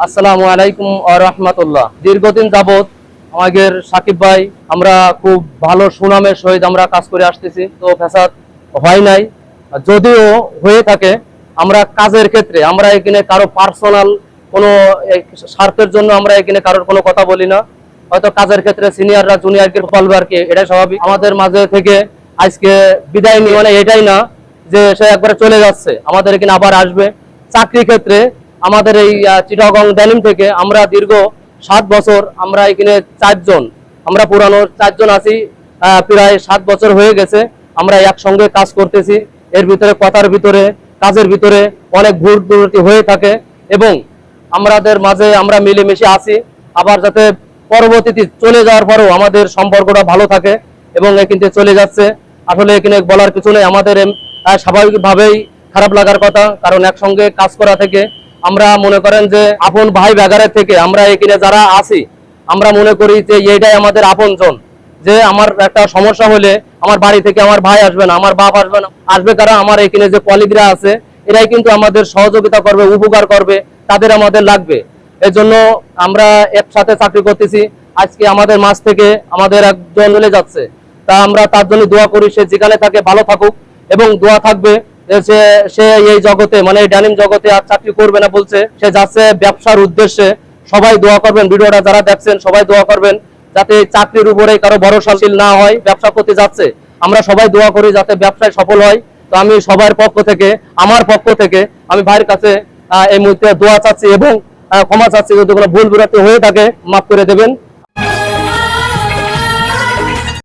আসসালামু আলাইকুম ওয়া রাহমাতুল্লাহ। দীর্ঘদিন যাবত আমাদের সাকিব ভাই আমরা খুব ভালো সুনামের সহিত আমরা কাজ করে আসতেছি, তো ফ্যাসাদ হয় নাই। যদিও হয়ে থাকে, আমরা কাজের ক্ষেত্রে আমরা এখানে কারো পার্সোনাল কোনো স্বার্থের জন্য আমরা এখানে কারোর কোনো কথা বলি না। হয়তো কাজের ক্ষেত্রে সিনিয়ররা জুনিয়রকে বলবে আর কি, এটাই স্বাভাবিক। আমাদের মাঝে থেকে আজকে বিদায় নিয়ে মানে এটাই না যে সে একবারে চলে যাচ্ছে, আমাদের এখানে আবার আসবে। চাকরি ক্ষেত্রে আমাদের এই চিটাগং ডেনিম থেকে আমরা দীর্ঘ 7 বছর আমরা এখানে 4 জন, আমরা পুরানো 4 জন আছি। প্রায় 7 বছর হয়ে গেছে আমরা একসঙ্গে কাজ করতেছি। এর ভিতরে কথার ভিতরে কাজের ভিতরে অনেক ভুল ত্রুটি হয়ে থাকে এবং আমাদের মাঝে আমরা মিলেমিশে আছি। আবার যাতে পরবর্তীতে চলে যাওয়ার পরেও আমাদের সম্পর্কটা ভালো থাকে এবং এখানে চলে যাচ্ছে। আসলে এখানে বলার কিছু নেই, আমাদের স্বাভাবিকভাবেই খারাপ লাগার কথা, কারণ একসঙ্গে কাজ করা থেকে আমরা মনে করেন যে আপন ভাই ব্যাগারের থেকে আমরা এখানে যারা আছি আমরা মনে করি যে এইটাই আমাদের আপন জন। যে আমার একটা সমস্যা হলে আমার বাড়ি থেকে আমার ভাই আসবে না, আমার বাপ আসবে না, আসবে কারা আমার এখানে যে কলিগরা আছে এরাই কিন্তু আমাদের সহযোগিতা করবে, উপকার করবে, তাদের আমাদের লাগবে। এর জন্য আমরা একসাথে চাকরি করতেছি। আজকে আমাদের মাঝ থেকে আমাদের একজন চলে যাচ্ছে, তা আমরা তার জন্য দোয়া করি, সে যেখানে থাকে ভালো থাকুক এবং দোয়া থাকবে সে এই জগতে মানে ড্যানিম জগতে আর চাকরি করবে না বলছে, সে যাচ্ছে ব্যবসার উদ্দেশ্যে। সবাই দোয়া করবেন, ভিডিওটা যারা দেখছেন সবাই দোয়া করবেন যাতে চাকরির উপরে কারো ভরসাশীল না হয়, ব্যবসা করতে যাচ্ছে। আমরা সবাই দোয়া করি যাতে ব্যবসায় সফল হয়। তো আমি সবার পক্ষ থেকে, আমার পক্ষ থেকে আমি ভাইয়ের কাছে এই মুহূর্তে দোয়া চাচ্ছি এবং ক্ষমা চাচ্ছি, যদি কোনো ভুল বিরতি হয়ে থাকে মাফ করে দেবেন।